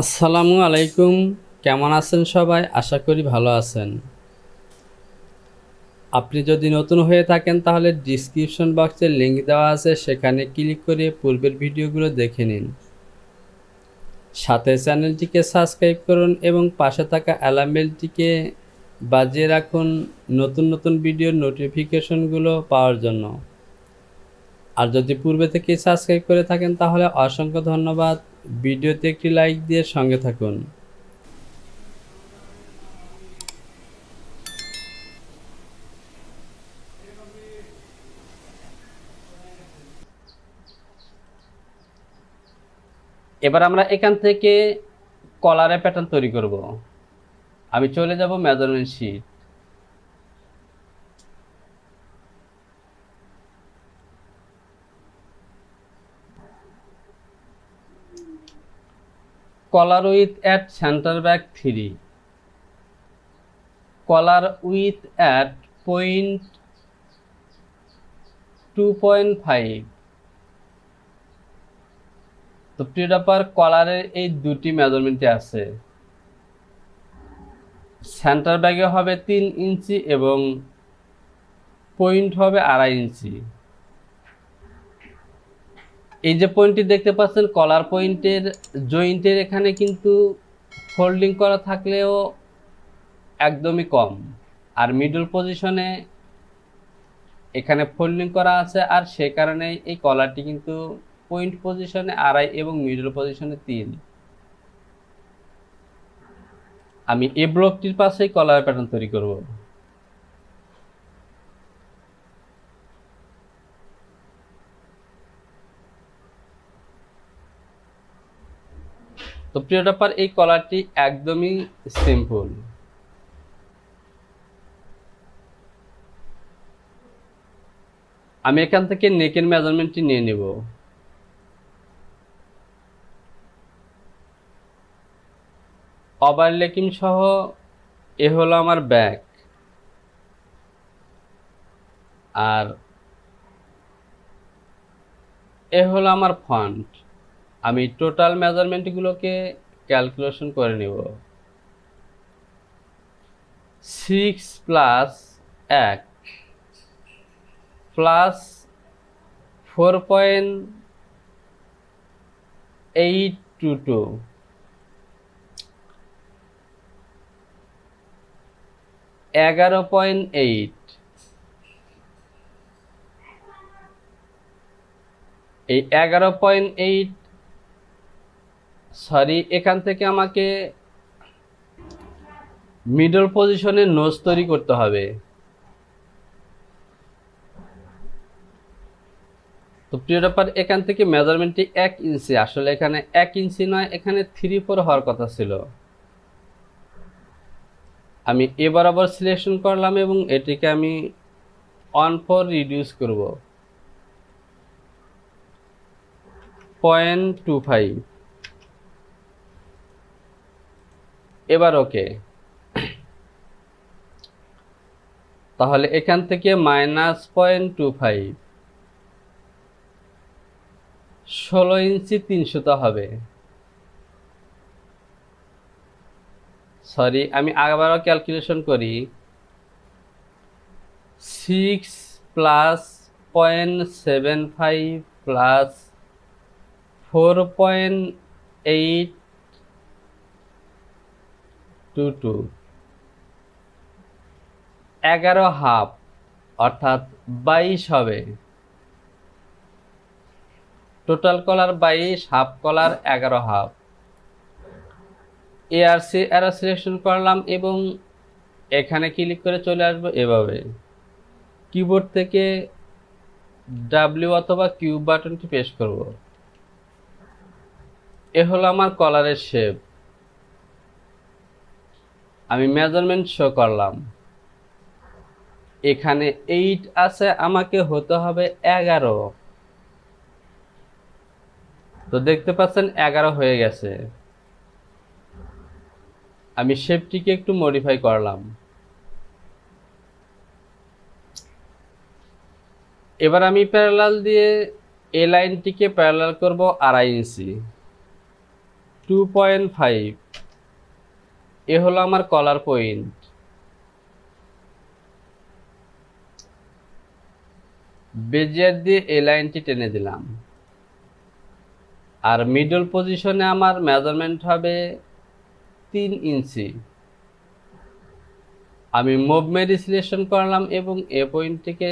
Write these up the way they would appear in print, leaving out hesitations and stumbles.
আসসালামু আলাইকুম। কেমন আছেন সবাই? আশা করি ভালো আছেন। আপনি যদি নতুন হয়ে থাকেন তাহলে ডিসক্রিপশন বক্সে লিংক দেওয়া আছে, সেখানে ক্লিক করে পূর্বের ভিডিওগুলো দেখে নিন। সাথে চ্যানেলটিকে সাবস্ক্রাইব করুন এবং পাশে থাকা অ্যালার্ম বেলটিকে বাজিয়ে রাখুন নতুন নতুন ভিডিওর নোটিফিকেশনগুলো পাওয়ার জন্য। আর যদি পূর্বে থেকেই সাবস্ক্রাইব করে থাকেন তাহলে অসংখ্য ধন্যবাদ। ভিডিওতে একটি লাইক দিয়ে সঙ্গে থাকুন। এবার আমরা এখান থেকে কলারে প্যাটার্ন তৈরি করব। আমি চলে যাব measurement sheet. Collar width at centre back 3, collar width at point 2.5। তো প্রিয় ব্যাপার, কলারের এই দুটি মেজারমেন্টে আছে। সেন্টার ব্যাগে হবে 3 ইঞ্চি এবং পয়েন্ট হবে 2.5 ইঞ্চি। এই যে পয়েন্টটি দেখতে পাচ্ছেন, কলার পয়েন্টের জয়েন্টের এখানে কিন্তু ফোল্ডিং করা থাকলেও একদমই কম, আর মিডল পজিশনে এখানে ফোল্ডিং করা আছে, আর সে কারণে এই কলারটি কিন্তু পয়েন্ট পজিশনে 2.5 এবং মিডল পজিশনে 3। আমি এই ব্লকটির পাশেই কলার প্যাটার্ন তৈরি করব। তো প্রিয় ব্যাপার, এই কলারটি একদমই সিম্পল। আমি এখান থেকে নেকের মেজারমেন্টটি নিয়ে নেব। ওভারল্যাপিং সহ এ হলো আমার ব্যাক, আর এ হলো আমার ফ্রন্ট। আমি টোটাল মেজারমেন্টগুলোকে ক্যালকুলেশন করে নেব। 6 প্লাস 1 প্লাস 4.822 11.8। এই 11.8, সরি, এখান থেকে আমাকে মিডল পজিশনে নোজ তৈরি করতে হবে। তো প্রিয় ব্যাপার, এখান থেকে মেজারমেন্টটি 1 ইঞ্চি, আসলে এখানে 1 ইঞ্চি নয়, এখানে 3/4 হওয়ার কথা ছিল। আমি এ বরাবর সিলেকশন করলাম এবং এটিকে আমি 1/4 রিডিউস করব, 0.25। এবার ওকে। তাহলে এখান থেকে -0.25, 16 ইঞ্চি 300 হবে। সরি, আমি আবারও ক্যালকুলেশন করি। 6 প্লাস 0.75 প্লাস 4.822, 11.5, অর্থাৎ 22 হবে। টোটাল কলার 22, হাফ কলার 11.5। এআরসি এরো সিলেকশন করলাম এবং এখানে ক্লিক করে চলে আসবো এভাবে। কিবোর্ড থেকে ডাব্লিউ অথবা কিউ বাটনটি প্রেস করব। এ হলো আমার কলারের শেপ। আমি মেজারমেন্ট শো করলাম, এখানে 8 আছে, আমাকে হতে হবে 11। তো দেখতে পাচ্ছেন 11 হয়ে গেছে। আমি শেপটিকে একটু মডিফাই করলাম। এবার আমি প্যারালাল দিয়ে এই লাইনটিকে প্যারালাল করব 2.5 ইঞ্চি। 2.5 এ হলো আমার কলার পয়েন্ট। বেজিয়ার দিয়ে এই লাইনটি টেনে দিলাম। আর মিডল পজিশনে আমার মেজারমেন্ট হবে 3 ইঞ্চি। আমি মুভমেন্ট সিলেকশন করলাম এবং এ পয়েন্ট থেকে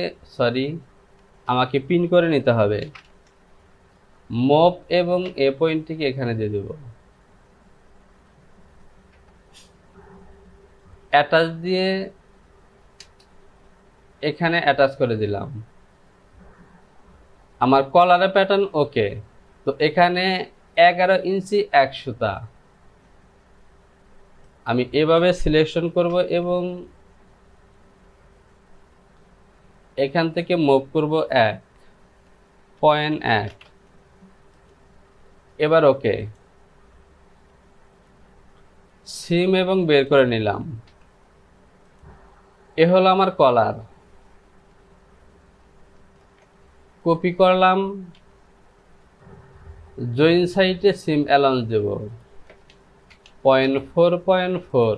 আমাকে পিন করে নিতে হবে। মুভ এবং এ পয়েন্টটিকে এখানে দিয়ে দেব। অ্যাটাচ দিয়ে এখানে অ্যাটাচ করে দিলাম। আমার কলারের প্যাটার্ন ওকে। তো এখানে 11 ইঞ্চি 1 সুতা আমি এভাবে সিলেকশন করব এবং এখান থেকে মুভ করব 1.1। এবার ওকে, সিম এবং বের করে নিলাম। এ হলো আমার কলার। কপি করলাম, জয়েন সাইডে সিম অ্যালাউন্স দেব 0.4.4।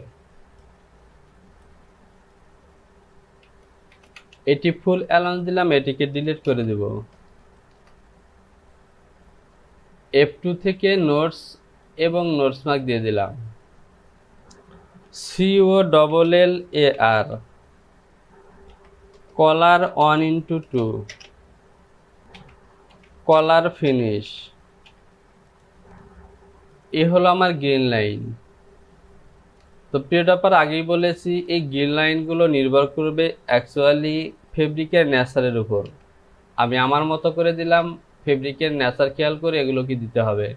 এটি ফুল অ্যালাউন্স দিলাম, এটিকে ডিলিট করে দেব। F2 থেকে নোটস এবং নোটস মার্ক দিয়ে দিলাম। COLLAR কলার 1:2 কলার ফিনিশ। এ হলো আমার গ্রিন লাইন। তো প্রিয়টাপার আগেই বলেছি এই গ্রিন লাইনগুলো নির্ভর করবে অ্যাকচুয়ালি ফেব্রিকের নেচারের উপর। আমি আমার মতো করে দিলাম, ফেব্রিকের নেচার খেয়াল করে এগুলোকে দিতে হবে।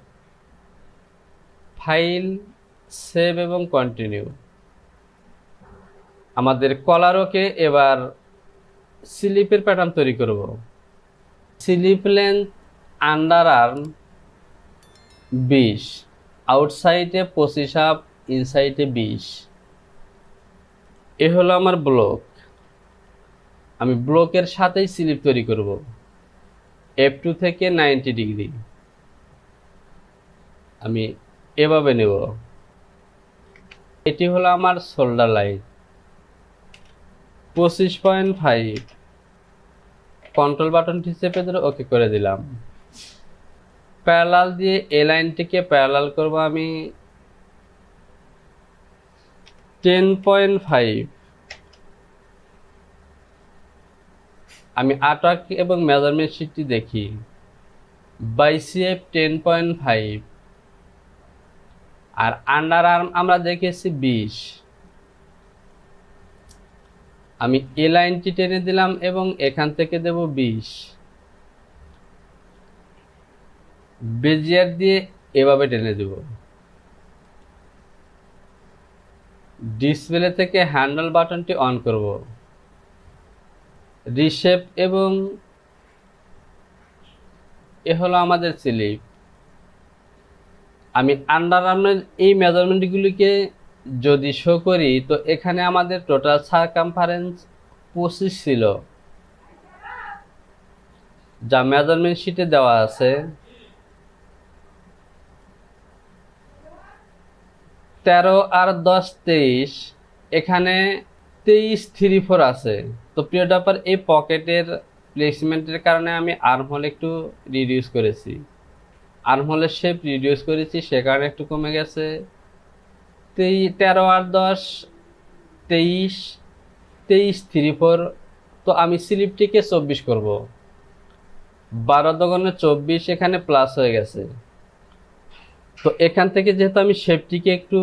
ফাইল, সেভ এবং কন্টিনিউ। আমাদের কলারকে এবার স্লিপের প্যাটার্ন তৈরি করব। Slip length under arm 20, আউটসাইডে 25.5, ইনসাইডে 20। এ হলো আমার ব্লক। আমি ব্লকের সাথেই স্লিপ তৈরি করব। F2 থেকে 90 ডিগ্রি আমি এভাবে নেব। এটি হলো আমার শোল্ডার লাইন 25.5। কন্ট্রোল বাটনটি চেপে ধরে ওকে করে দিলাম। প্যারালাল দিয়ে এই লাইনটিকে প্যারালাল করব আমি 10.5। আমি আর্টওয়ার্ক এবং মেজারমেন্ট শিটটি দেখি। বাইসেপ 10.5 আর আন্ডার আর্ম আমরা দেখেছি 20। আমি এই লাইনটি টেনে দিলাম এবং এখান থেকে দেব 20। বেজিয়ার দিয়ে এভাবে টেনে দেব। ডিসপ্লে থেকে হ্যান্ডেল বাটনটি অন করব। রিশেপ এবং এ হলো আমাদের স্লিপ। আমি আন্ডার আর্মের এই মেজারমেন্টগুলিকে যদি শো করি তো এখানে আমাদের টোটাল সারকামফারেন্স 25 ছিল, যা মেজারমেন্ট শিটে দেওয়া আছে। 13 আর 10 23, এখানে 23.34 আছে। তো প্রিয়টাপার এই পকেটের প্লেসমেন্টের কারণে আমি আর্মহোল একটু রিডিউস করেছি, আর্মহোলের শেপ রিডিউস করেছি, সে কারণে একটু কমে গেছে। 13 আর 10 23.34। তো আমি স্লিপটিকে 24 করব। 12 দোকানে 24, এখানে প্লাস হয়ে গেছে। তো এখান থেকে যেহেতু আমি শেপটিকে একটু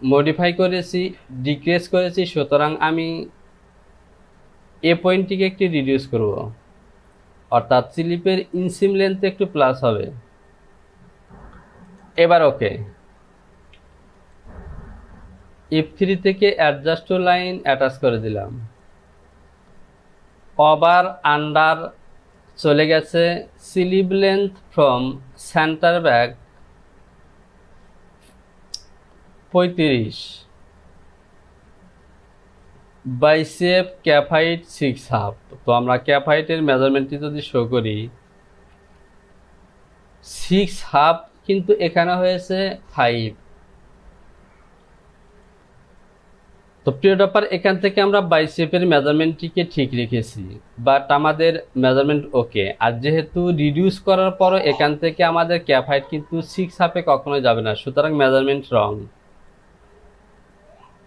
মডিফাই করেছি, ডিক্রিজ করেছি, সুতরাং আমি এ পয়েন্টটিকে একটু রিডিউস করব, অর্থাৎ স্লিপের ইনসিম লেন্থ একটু প্লাস হবে। এবার ওকে, F3 থেকে অ্যাডজাস্ট টু লাইন অ্যাটাচ করে দিলাম। ওভার আন্ডার চলে গেছে। Slip length from centre back 35। Bicep cap height 6.5। তো আমরা ক্যাপ হাইটের মেজারমেন্টটি যদি শো করি 6.5 কিন্তু এখানে হয়েছে 5। তো প্রিয় ডপার, এখান থেকে আমরা বাইসেপের মেজারমেন্টটিকে ঠিক রেখেছি, বাট আমাদের মেজারমেন্ট ওকে। আর যেহেতু রিডিউস করার পরও এখান থেকে আমাদের ক্যাপ হাইট কিন্তু 6 হাফে কখনোই যাবে না, সুতরাং মেজারমেন্ট রং।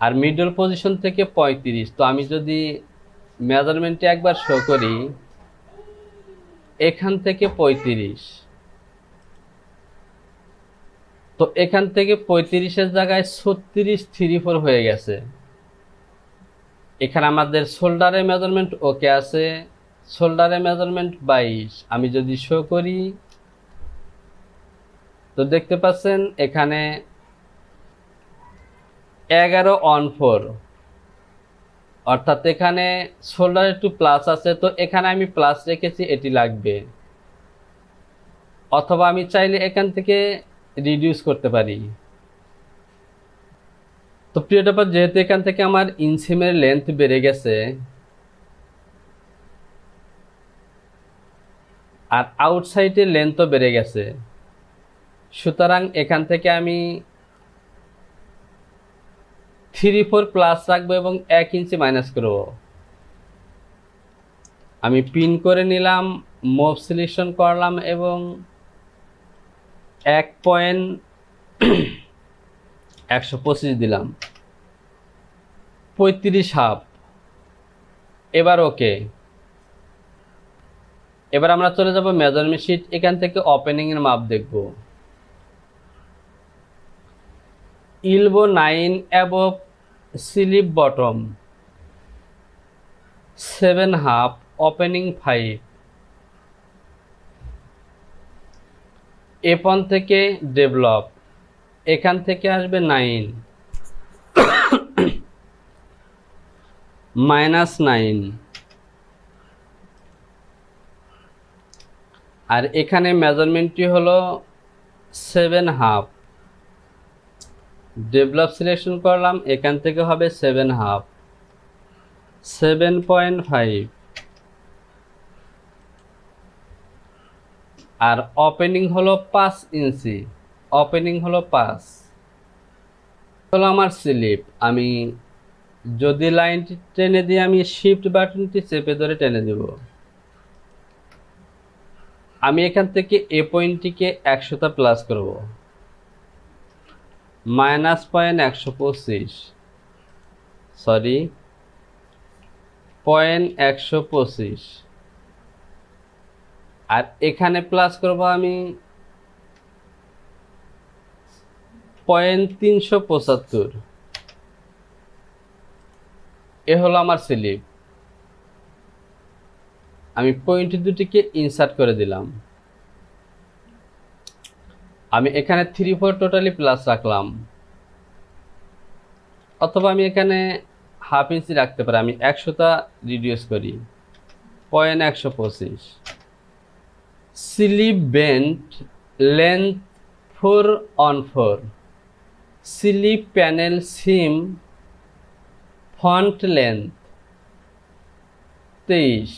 আর মিডল পজিশন থেকে 35। তো আমি যদি মেজারমেন্টে একবার শো করি, এখান থেকে 35, তো এখান থেকে 35-এর জায়গায় 36-34 হয়ে গেছে। এখানে আমাদের শোল্ডারের মেজারমেন্ট ওকে আছে, শোল্ডারের মেজারমেন্ট 22। আমি যদি শো করি তো দেখতে পাচ্ছেন এখানে 11-on-4, অর্থাৎ এখানে শোল্ডার একটু প্লাস আছে, তো এখানে আমি প্লাস রেখেছি, এটি লাগবে। অথবা আমি চাইলে এখান থেকে রিডিউস করতে পারি। তো প্রিয় ডপার, যেহেতু এখান থেকে আমার ইনসিমের লেন্থ বেড়ে গেছে আর আউটসাইডের লেন্থও বেড়ে গেছে, সুতরাং এখান থেকে আমি 3-4 প্লাস রাখবো এবং 1 ইঞ্চি মাইনাস করব। আমি পিন করে নিলাম, মুভ সিলেকশন করলাম এবং 1.125 দিলাম, 35 হাফ। এবার ওকে। এবার আমরা চলে যাব মেজারমেন্ট শিট, এখান থেকে ওপেনিং এর মাপ দেখব। Elbow 9 above, sleeve bottom 7 half, opening 5। এপন থেকে ডেভেলপ, এখান থেকে আসবে 9 -9, আর এখানে মেজারমেন্টটি হলো 7 হাফ। ডেভেলপ সিলেকশন করলাম, এখান থেকে হবে 7 হাফ, 7.5। আর ওপেনিং হলো 5 ইঞ্চি, ওপেনিং হলো 5। হলো আমার স্লিপ। আমি যদি লাইনটি টেনে দিই, আমি শিফট বাটনটি চেপে ধরে টেনে দেব। আমি এখান থেকে এ পয়েন্টটিকে 100টা প্লাস করব, -125, সরি 0.125। আর এখানে প্লাস করব আমি 0.375। এ হলো আমার স্লিপ। আমি পয়েন্ট দুটিকে ইনসার্ট করে দিলাম। আমি এখানে 3-4 টোটালি প্লাস রাখলাম, অথবা আমি এখানে হাফ ইঞ্চি রাখতে পারি। আমি 100টা রিডিউস করি, 0.125। Sleeve bent length 4-on-4, sleeve panel seam front length 23,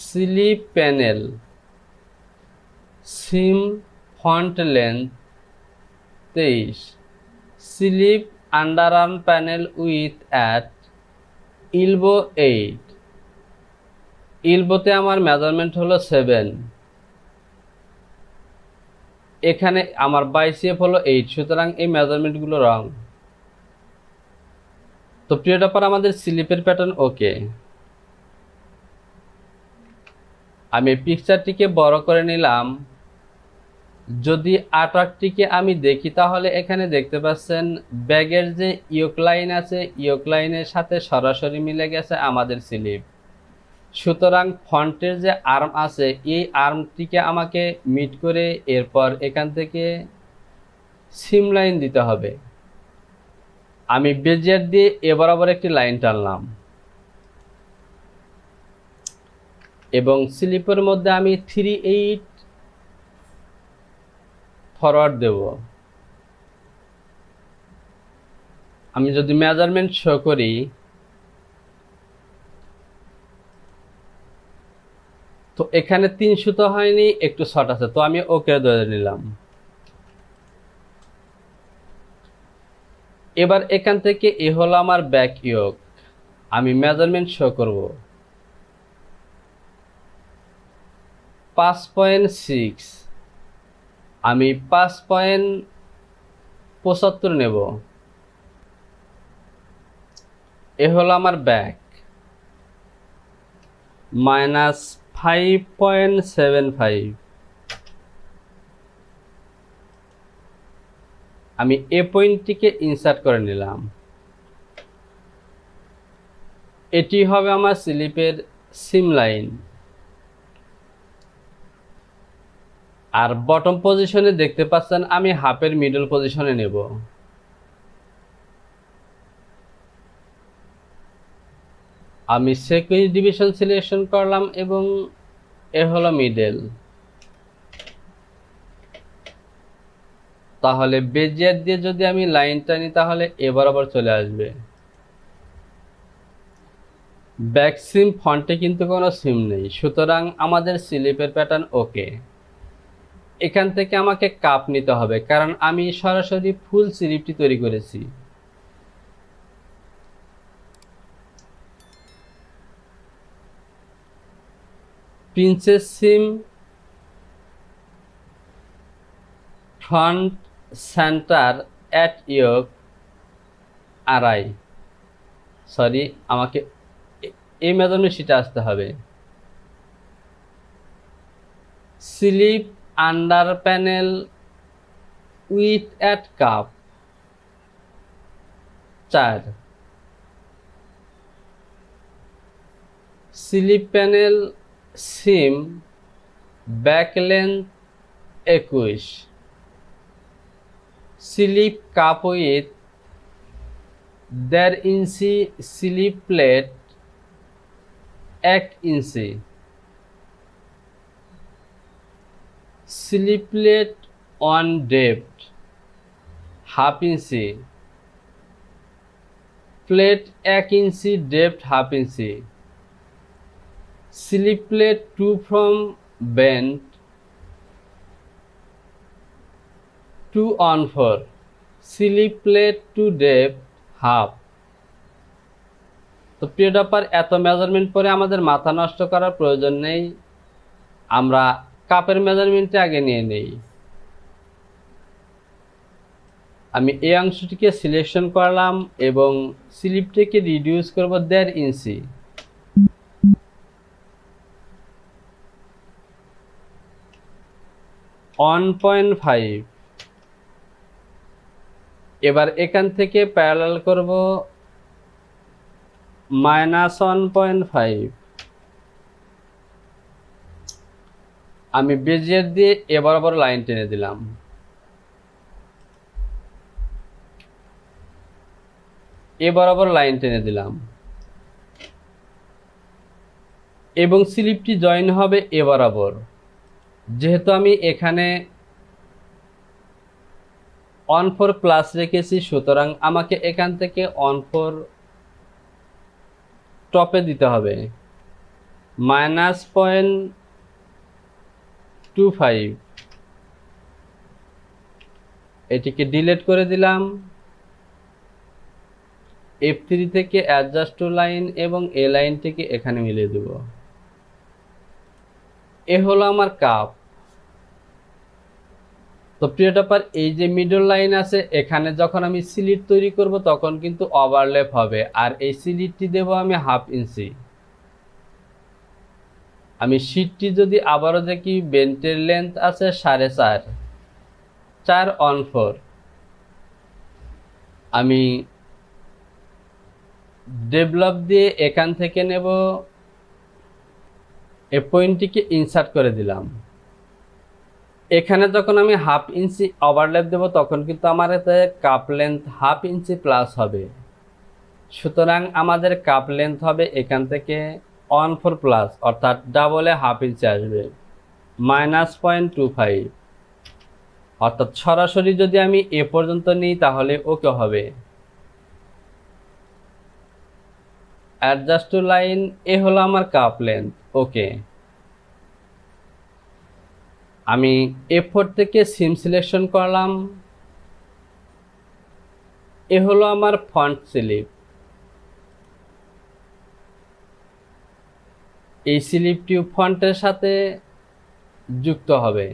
sleeve panel seam front length 23, sleeve underarm panel width at elbow 8। ইলবোতে আমার মেজারমেন্ট হলো 7, এখানে আমার বাইসেপ হলো 8, সুতরাং এই মেজারমেন্টগুলো রং। তো প্রিয় ডপার, আমাদের স্লিপের প্যাটার্ন ওকে। আমি পিকচারটিকে বড় করে নিলাম। যদি আর্টওয়ার্কটিকে আমি দেখি, তাহলে এখানে দেখতে পাচ্ছেন ব্যাগের যে ইয়োক লাইন আছে, ইয়োক লাইনের সাথে সরাসরি মিলে গেছে আমাদের স্লিপ। সুতরাং ফন্টের যে আর্ম আছে, এই আর্মটিকে আমাকে মিট করে এরপর এখান থেকে সিম লাইন দিতে হবে। আমি বেজিয়ার দিয়ে এ বরাবর একটি লাইন টানলাম এবং স্লিপের মধ্যে আমি 3/8 ফরওয়ার্ড দেব। আমি যদি মেজারমেন্ট শো করি, তো এখানে 3 সুতো হয়নি, একটু শর্ট আছে, তো আমি ওকে ধরে নিলাম। এবার এখান থেকে এ হলো আমার ব্যাক ইয়োক, আমি মেজারমেন্ট শো করব 5.6, আমি 5.75 নেব। এ হলো আমার ব্যাক, -5.75, আমি এ পয়েন্টটিকে ইনসার্ট করে নিলাম। এটি হবে আমার স্লিপের সিম লাইন। আর বটম পজিশনে দেখতে পাচ্ছেন আমি হাফের মিডল পজিশনে নেব। আমি সিকোয়েন্স ডিভিশন সিলেকশন করলাম এবং এ হলো মিডল। তাহলে বেজিয়ার দিয়ে যদি আমি লাইন টানি তাহলে এ বরাবর চলে আসবে। ব্যাক সিম ফ্রন্টে কিন্তু কোনো সিম নেই, সুতরাং আমাদের স্লিপের প্যাটার্ন ওকে। এখান থেকে আমাকে কাপ নিতে হবে, কারণ আমি সরাসরি ফুল স্লিপটি তৈরি করেছি। Princess seam, front centre at yoke আড়াই, সরি আমাকে এই মেজারমেন্ট শিটে আসতে হবে। Slip under panel width at cup 4, slip panel seam back length 21, slip cup width 1.5 ইঞ্চি, স্লিপ প্লেট 1 ইঞ্চি, স্লিপ প্লেট অন ডেপ্থ 1/2 ইঞ্চি, প্লেট 1 ইঞ্চি, ডেপ্থ 1/2 ইঞ্চি, slip plate 2 from bend 2 on 4, slip plate 2 depth 1/2। তো প্রিয় ডপার, এত মেজারমেন্ট পরে আমাদের মাথা নষ্ট করার প্রয়োজন নেই, আমরা কাপের মেজারমেন্টে আগে নিয়ে নেই। আমি এই অংশটিকে সিলেকশন করলাম এবং স্লিপটিকে রিডিউস করব 1.5 ইঞ্চি। (1.5) এবার এখান থেকে প্যারালাল করব -1.5। আমি বেজিয়ার দিয়ে এ বরাবর লাইন টেনে দিলাম। এ বরাবর লাইন টেনে দিলাম এবং স্লিপটি জয়েন হবে এ বরাবর। যেহেতু আমি এখানে 1/4 প্লাস রেখেছি, সুতরাং আমাকে এখান থেকে 1/4 টপে দিতে হবে, -0.25। এটিকে ডিলিট করে দিলাম। F3 থেকে অ্যাডজাস্ট টু লাইন এবং এ লাইনটিকে এখানে মিলিয়ে দেব। এ হলো আমার কাপ। তো প্রিয় টপার, এই যে মিডল লাইন আছে, এখানে যখন আমি স্লিট তৈরি করব তখন কিন্তু ওভারল্যাপ হবে, আর এই স্লিটটি দেব আমি 1/2 ইঞ্চি। আমি শীটটি যদি আবারও দেখি, বেল্টের লেন্থ আছে 4.5, 4 on 4। আমি ডেভেলপ দিয়ে এখান থেকে নেব, এই পয়েন্টটিকে ইনসার্ট করে দিলাম। এখানে যখন আমি 1/2 ইঞ্চি ওভারল্যাপ দেব তখন কিন্তু আমার এতে কাপ লেন্থ 1/2 ইঞ্চি প্লাস হবে। সুতরাং আমাদের কাপ লেন্থ হবে এখান থেকে 1/4 প্লাস, অর্থাৎ ডাবলে 1/2 ইঞ্চি আসবে, -0.25। অর্থাৎ সরাসরি যদি আমি এ পর্যন্ত নিই তাহলে ওকে হবে। অ্যাডজাস্ট টু লাইন, এ হলো আমার কাপ লেন্থ, ওকে। আমি A4 থেকে সিম সিলেকশন করলাম। এ হলো আমার ফন্ট স্লিপ। এই স্লিপটি ফন্টের সাথে যুক্ত হবে,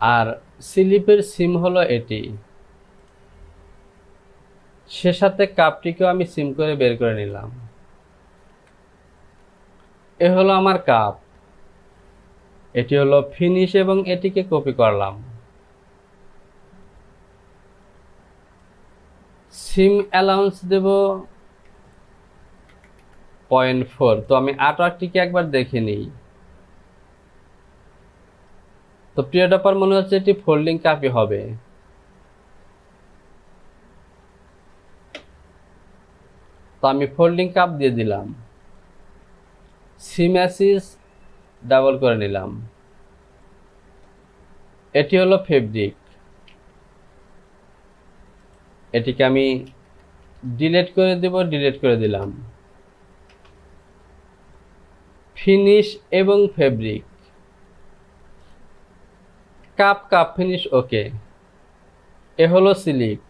আর স্লিপের সিম হলো এটি। সে সাথে কাপটিকেও আমি সিম করে বের করে নিলাম। এ হলো আমার কাপ। এটি হলো ফিনিশ এবং এটিকে কপি করলাম। সিম অ্যালাউন্স দেব 0.4। তো আমি আর্টওয়ার্কটিকে একবার দেখে নিই। তো প্রিয় ডপার, মনে হচ্ছে এটি ফোল্ডিং কাপই হবে। তো আমি ফোল্ডিং কাপ দিয়ে দিলাম। সিম অ্যাসিস ডাবল করে নিলাম। এটি হলো ফেব্রিক। এটিকে আমি ডিলিট করে দেব, ডিলিট করে দিলাম। ফিনিশ এবং ফেব্রিক, কাপ, কাপ ফিনিশ, ওকে। এ হলো স্লিপ।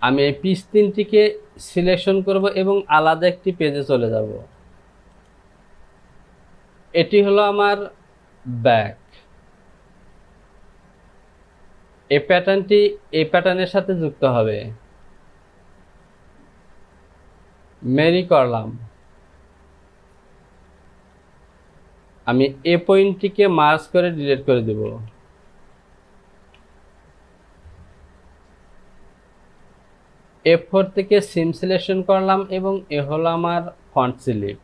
আমি এই পিস তিনটিকে সিলেকশন করব এবং আলাদা একটি পেজে চলে যাব। এটি হলো আমার ব্যাক। এই প্যাটার্নটি এই প্যাটার্নের সাথে যুক্ত হবে। মেরি করলাম। আমি এ পয়েন্টটিকে মার্জ করে ডিলিট করে দেব। F4 থেকে সিম সিলেকশন করলাম এবং এ হলো আমার ফন্ট স্লিপ।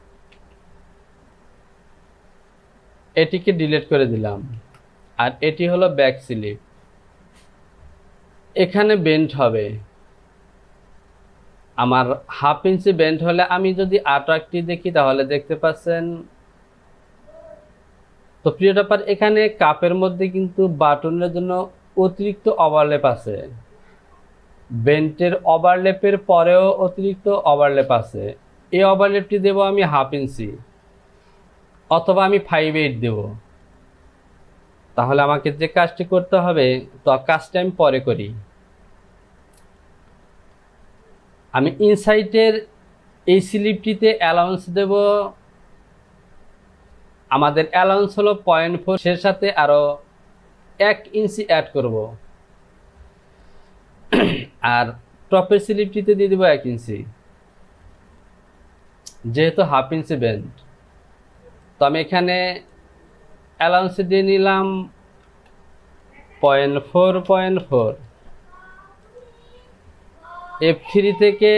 এটিকে ডিলিট করে দিলাম। আর এটি হলো ব্যাক স্লিপ। এখানে বেন্ড হবে। আমার 1/2 ইঞ্চি বেন্ড হলে, আমি যদি আর্টওয়ার্কটি দেখি তাহলে দেখতে পাচ্ছেন। তো প্রিয় ব্যাপার, এখানে কাপের মধ্যে কিন্তু বাটনের জন্য অতিরিক্ত ওভারল্যাপ আছে। বেন্টের ওভারল্যাপের পরেও অতিরিক্ত ওভারল্যাপ আছে। এই ওভারল্যাপটি দেব আমি 1/2 ইঞ্চি, অথবা আমি 5/8 দেব। তাহলে আমাকে যে কাজটি করতে হবে, তো কাজটা আমি পরে করি। আমি ইনসাইটের এই স্লিপটিতে অ্যালাউন্স দেব। আমাদের অ্যালাউন্স হলো 0.4, এর সাথে আরো 1 ইঞ্চি অ্যাড করব। আর টপের স্লিপটিতে দিয়ে দেব 1 ইঞ্চি, যেহেতু 1/2 ইঞ্চি বেন্ড। তো আমি এখানে অ্যালাউন্স দিয়ে নিলাম 0.4। F3 থেকে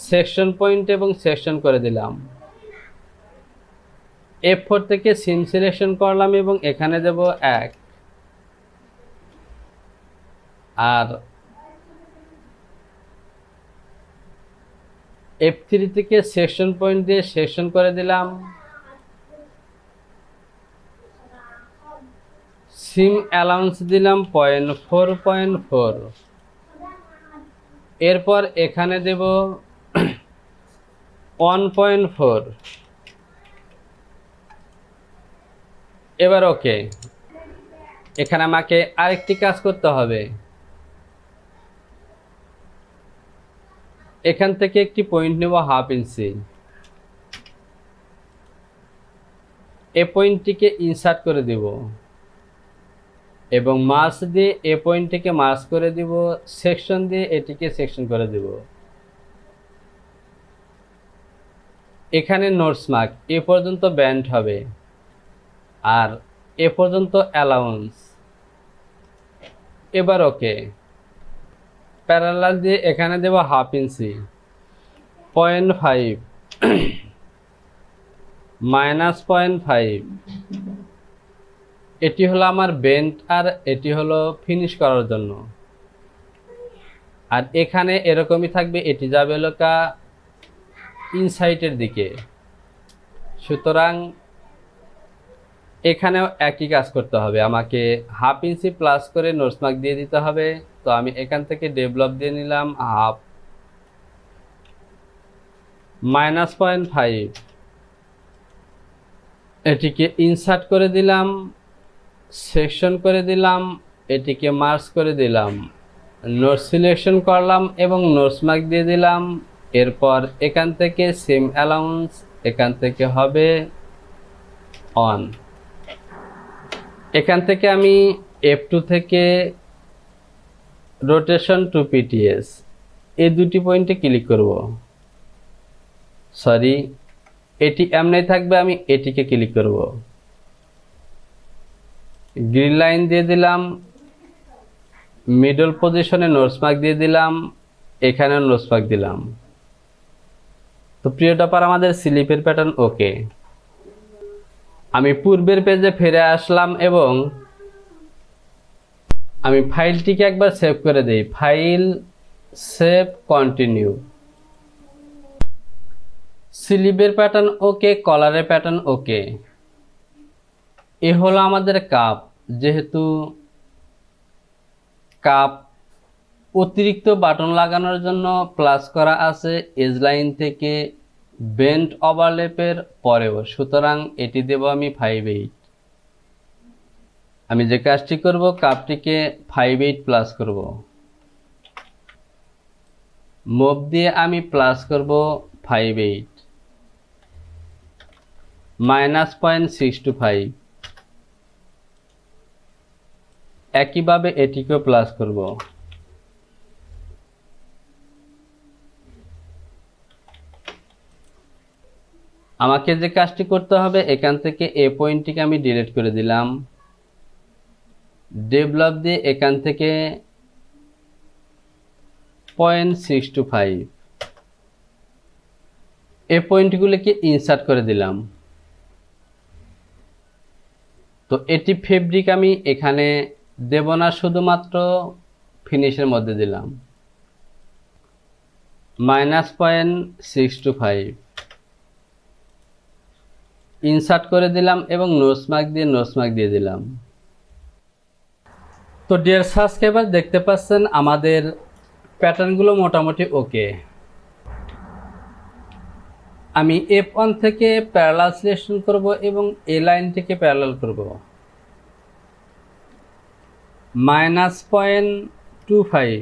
সেকশন পয়েন্ট এবং সেকশন করে দিলাম। F4 থেকে সিম সিলেকশন করলাম এবং এখানে দেব 1। আর F3 থেকে সেকশন পয়েন্ট দিয়ে সেকশন করে দিলাম। সিম অ্যালাউন্স দিলাম 0.4। এরপর এখানে দেব 1.4। এবার ওকে। এখানে আমাকে আরেকটি কাজ করতে হবে। এখান থেকে একটি পয়েন্ট নেব 1/2 ইঞ্চি। এ পয়েন্টটিকে ইনসার্ট করে দেব এবং মার্জ দিয়ে এ পয়েন্টটিকে মার্জ করে দিব। সেকশন দিয়ে এটিকে সেকশন করে দেব। এখানে নোটস মার্ক এ পর্যন্ত ব্যান্ড হবে, আর এ পর্যন্ত অ্যালাউন্স। এবার ওকে। প্যারালাল দিয়ে এখানে দেব 1/2 ইঞ্চি, 0.5 -0.5। এটি হলো আমার বেন্ড, আর এটি হলো ফিনিশ করার জন্য। আর এখানে এরকমই থাকবে, এটি যাবে লোকা ইনসাইটের দিকে। সুতরাং এখানেও একই কাজ করতে হবে। আমাকে 1/2 ইঞ্চি প্লাস করে নোটস মার্ক দিয়ে দিতে হবে। তো আমি এখান থেকে ডেভেলপ দিয়ে নিলাম 1/2 -0.5। এটিকে ইনসার্ট করে দিলাম, সেকশন করে দিলাম, এটিকে মার্জ করে দিলাম, নোট সিলেকশন করলাম এবং নোটস মার্ক দিয়ে দিলাম। এরপর এখান থেকে সিম অ্যালাউন্স এখান থেকে হবে অন। এখান থেকে আমি F2 থেকে রোটেশন টু পিটিএস এই দুটি পয়েন্টে ক্লিক করব। সরি, এটি এমনি থাকবে, আমি এটিকে ক্লিক করব। গ্রিন লাইন দিয়ে দিলাম, মিডল পজিশনে নোটস মার্ক দিয়ে দিলাম, এখানে নোটস মার্ক দিলাম। তো প্রিয় টপার, আমাদের স্লিপের প্যাটার্ন ওকে। আমি পূর্বের পেজে ফিরে আসলাম এবং আমি ফাইলটিকে একবার সেভ করে দিই। File, save, continue. স্লিপের প্যাটার্ন ওকে, কলারের প্যাটার্ন ওকে। এ হলো আমাদের কাপ। যেহেতু কাপ অতিরিক্ত বাটন লাগানোর জন্য প্লাস করা আছে এজ লাইন থেকে বেন্ট ওভারল্যাপের পরেও, সুতরাং এটি দেব আমি 5/8। আমি যে কাজটি করব, কাপটিকে 5/8 প্লাস করব। মুভ দিয়ে আমি প্লাস করব 5/8 -0.625। একইভাবে এটিকেও প্লাস করব। আমাকে যে কাজটি করতে হবে, এখান থেকে এ পয়েন্টটিকে আমি ডিলিট করে দিলাম। ডেভেলপ দিয়ে এখান থেকে 0.625 এই পয়েন্টগুলিকে ইনসার্ট করে দিলাম। তো এটি ফেব্রিক আমি এখানে দেব না, শুধুমাত্র ফিনিশের মধ্যে দিলাম। -0.625 ইনসার্ট করে দিলাম এবং নোটস মার্ক দিয়ে দিলাম। তো ডিয়ার সাবস্ক্রাইবার, দেখতে পাচ্ছেন আমাদের প্যাটার্নগুলো মোটামুটি ওকে। আমি F1 থেকে প্যারালাল সিলেকশন করব এবং এ লাইন থেকে প্যারালাল করব। -0.25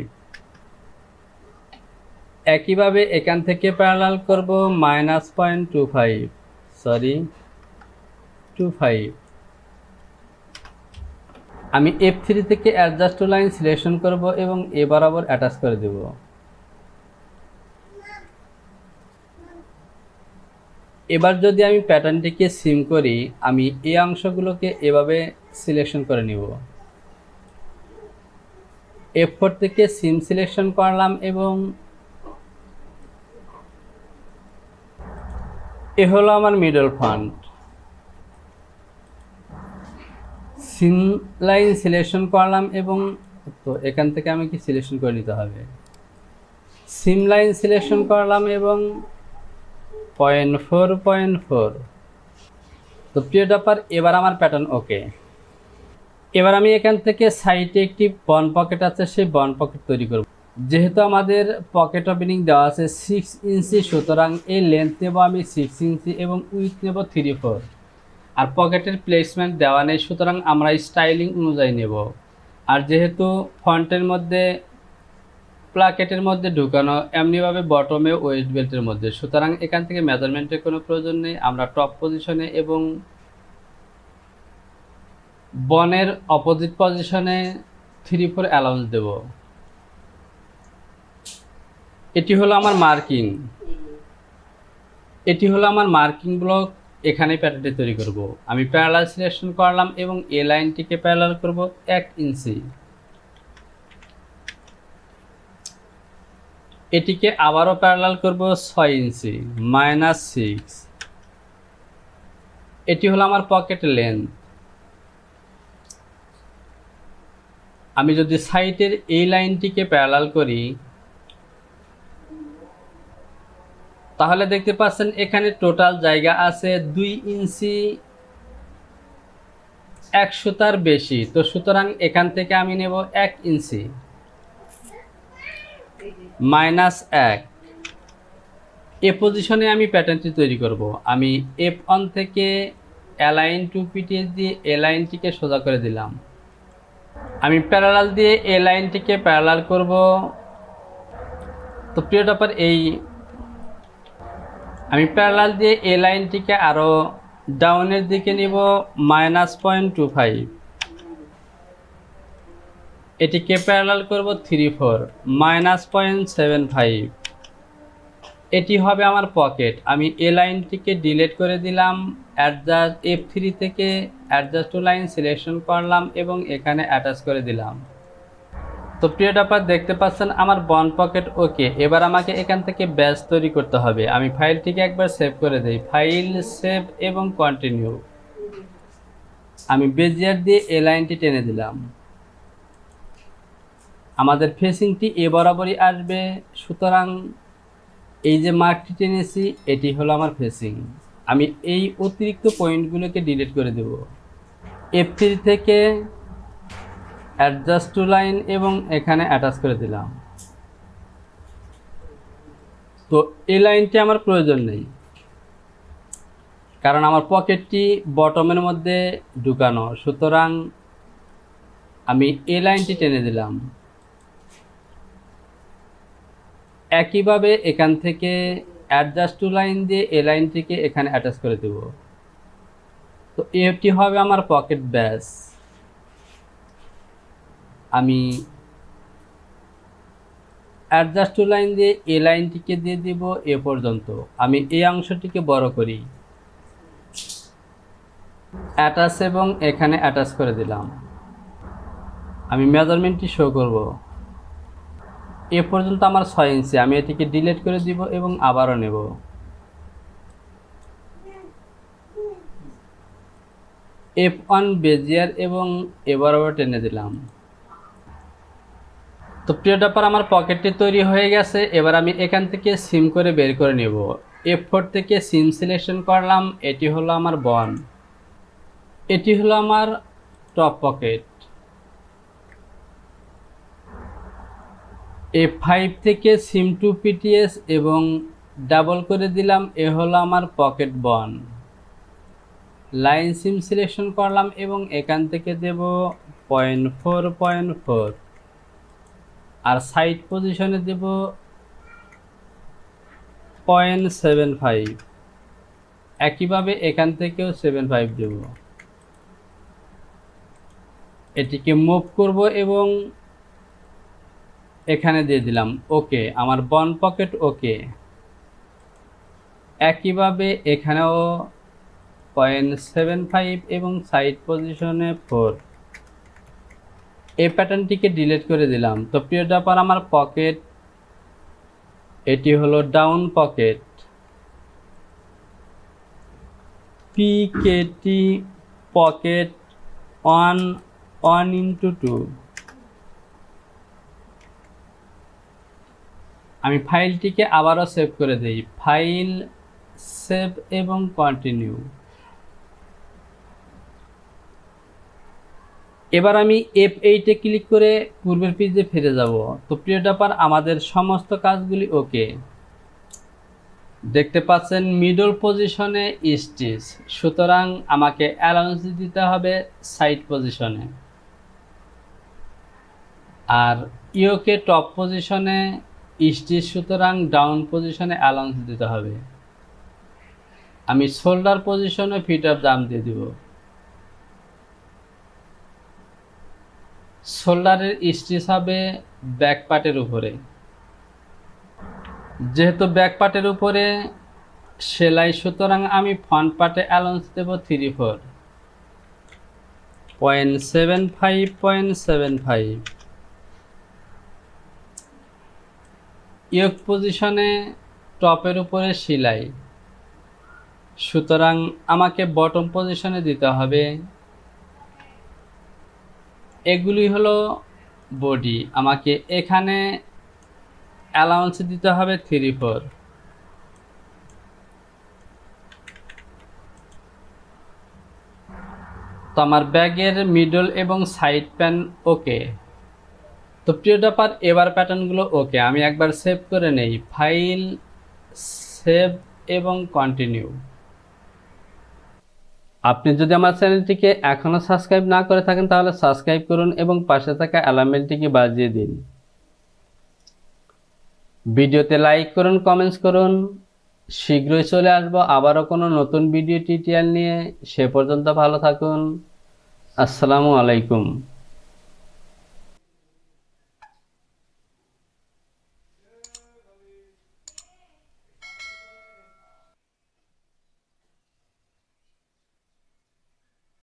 একইভাবে এখান থেকে প্যারালাল করব -0.25 আমি F3 থেকে অ্যাডজাস্ট টু লাইন সিলেকশন করব এবং এ বরাবর অ্যাটাচ করে দেব। এবার যদি আমি প্যাটার্নটিকে সিম করি, আমি এই অংশগুলোকে এভাবে সিলেকশন করে নিব। F4 থেকে সিম সিলেকশন করলাম এবং এ হলো আমার মিডল ফ্রন্ট। সিম লাইন সিলেকশন করলাম এবং তো এখান থেকে আমি কি সিলেকশন করে নিতে হবে। সিম লাইন সিলেকশন করলাম এবং 0.4 তো প্রিয় টপার, এবার আমার প্যাটার্ন ওকে। এবার আমি এখান থেকে সাইডে একটি বন পকেট আছে, সেই বন পকেট তৈরি করব। যেহেতু আমাদের পকেট ওপেনিং দেওয়া আছে 6 ইঞ্চি, সুতরাং এই লেন্থ নেব আমি 6 ইঞ্চি এবং উইথ নেব 3/4। আর পকেটের প্লেসমেন্ট দেওয়া নেই, সুতরাং আমরা স্টাইলিং অনুযায়ী নেব। আর যেহেতু ফ্রন্টের মধ্যে প্লাকেটের মধ্যে ঢুকানো, এমনিভাবে বটমে ওয়েস্ট বেল্টের মধ্যে, সুতরাং এখান থেকে মেজারমেন্টের কোনো প্রয়োজন নেই। আমরা টপ পজিশনে এবং বনের অপোজিট পজিশনে 3/4 অ্যালাউন্স দেব। এটি হলো আমার মার্কিং ব্লক। এখানে প্যাটার্নটি তৈরি করব। আমি প্যারালাল সিলেকশন করলাম এবং এ লাইনটিকে প্যারালাল করব 1 ইঞ্চি। এটিকে আবারও প্যারালাল করব 6 ইঞ্চি -6। এটি হলো আমার পকেট লেন্থ। আমি যদি সাইডের এই লাইনটিকে প্যারালাল করি, তাহলে দেখতে পাচ্ছেন এখানে টোটাল জায়গা আছে 2 ইঞ্চি 1 সুতার বেশি। তো সুতরাং এখান থেকে আমি নেব 1 ইঞ্চি -1। এ পজিশনে আমি প্যাটার্নটি তৈরি করব। আমি F1 থেকে অ্যালাইন টু পিটিএস দিয়ে এ লাইনটিকে সোজা করে দিলাম। আমি প্যারালাল দিয়ে এ লাইনটিকে প্যারালাল করব। তো প্রিয় টপার, আমি প্যারালাল দিয়ে এ লাইনটিকে আরও ডাউনের দিকে নিব -0.25, এটিকে প্যারালাল করব 3 4 -0.75, এটি হবে আমার পকেট। আমি এ লাইনটিকে ডিলিট করে দিলাম, অ্যাডজাস্ট F3 থেকে অ্যাডজাস্ট টু লাইন সিলেকশন করলাম এবং এখানে অ্যাটাচ করে দিলাম। তো প্রিয় টপার, দেখতে পাচ্ছেন আমার বন্ড পকেট ওকে। এবার আমাকে এখান থেকে ব্যাস তৈরি করতে হবে। আমি ফাইলটিকে একবার সেভ করে দেই, ফাইল, সেভ এবং কন্টিনিউ। আমি বেজিয়ার দিয়ে এ লাইনটি টেনে দিলাম। আমাদের ফেসিংটি এ বরাবরই আসবে, সুতরাং এই যে মার্কটি টেনেছি এটি হলো আমার ফেসিং। আমি এই অতিরিক্ত পয়েন্টগুলোকে ডিলিট করে দেব। F3 থেকে অ্যাডজাস্ট টু লাইন এবং এখানে অ্যাটাচ করে দিলাম। তো এই লাইনটি আমার প্রয়োজন নেই, কারণ আমার পকেটটি বটমের মধ্যে ঢুকানো, সুতরাং আমি এই লাইনটি টেনে দিলাম। একইভাবে এখান থেকে অ্যাডজাস্ট টু লাইন দিয়ে এই লাইনটিকে এখানে অ্যাটাচ করে দেব। তো এটি হবে আমার পকেট ব্যাস। আমি অ্যাডজাস্ট টু লাইন দিয়ে এই লাইনটিকে দিয়ে দিব এ পর্যন্ত। আমি এই অংশটিকে বড় করি, অ্যাটাচ এবং এখানে অ্যাটাচ করে দিলাম। আমি মেজারমেন্টটি শো করব। এ পর্যন্ত আমার 6 ইঞ্চি। আমি এটিকে ডিলিট করে দিব এবং আবারও নেব। F1 বেজিয়ার এবং এবারও টেনে দিলাম। তো প্রিয় টপার, আমার পকেটটি তৈরি হয়ে গেছে। এবার আমি এখান থেকে সিম করে বের করে নেব। F4 থেকে সিম সিলেকশন করলাম, এটি হলো আমার বন, এটি হলো আমার টপ পকেট। F5 থেকে সিম টু পিটিএস এবং ডাবল করে দিলাম, এ হলো আমার পকেট বন। লাইন সিম সিলেকশন করলাম এবং এখান থেকে দেব 0.4 আর সাইড পজিশনে দেব 0.75। একইভাবে এখান থেকেও 75 দেব। এটিকে মুভ করব এবং এখানে দিয়ে দিলাম ওকে। আমার বন পকেট ওকে। একইভাবে এখানেও 0.75 এবং সাইড পজিশনে 4। এই প্যাটার্নটিকে ডিলিট করে দিলাম। তো প্রিয় টপার, আমার পকেট এটি হলো ডাউন পকেট, পিকেটি পকেট 1/2। আমি ফাইলটিকে আবারও সেভ করে দেই, ফাইল, সেভ এবং কন্টিনিউ। এবার আমি F8 এ ক্লিক করে পূর্বের পেজে ফিরে যাব। তো প্রিয় টপার, আমাদের সমস্ত কাজগুলি ওকে। দেখতে পাচ্ছেন মিডল পজিশনে স্টিচ, সুতরাং আমাকে অ্যালাউন্স দিতে হবে সাইড পজিশনে। আর ইওকে টপ পজিশনে স্টিচ, সুতরাং ডাউন পজিশনে অ্যালাউন্স দিতে হবে। আমি শোল্ডার পজিশনে ফিট অফ দাম দিয়ে দিব। শোল্ডারের স্টিচ হবে ব্যাক পার্টের উপরে, যেহেতু ব্যাক পার্টের উপরে সেলাই, সুতরাং আমি ফ্রন্ট পার্টে অ্যালাউন্স দেব 3 4 0.75 ইয়োক পজিশনে টপের উপরে সেলাই, সুতরাং আমাকে বটম পজিশনে দিতে হবে। এগুলি হলো বডি, আমাকে এখানে অ্যালাউন্স দিতে হবে 3 4। তো আমার ব্যাগের মিডল এবং সাইড প্যান ওকে। তো প্রিয় টপার, এবার প্যাটার্নগুলো ওকে। আমি একবার সেভ করে নেই, ফাইল, সেভ এবং কন্টিনিউ। আপনি যদি আমার চ্যানেলটিকে এখনও সাবস্ক্রাইব না করে থাকেন তাহলে সাবস্ক্রাইব করুন এবং পাশে থাকা অ্যালার্ম বেলটিকে বাজিয়ে দিন। ভিডিওতে লাইক করুন, কমেন্টস করুন। শীঘ্রই চলে আসবো আবারও কোনো নতুন ভিডিও টিউটোরিয়াল নিয়ে। সে পর্যন্ত ভালো থাকুন। আসসালামু আলাইকুম।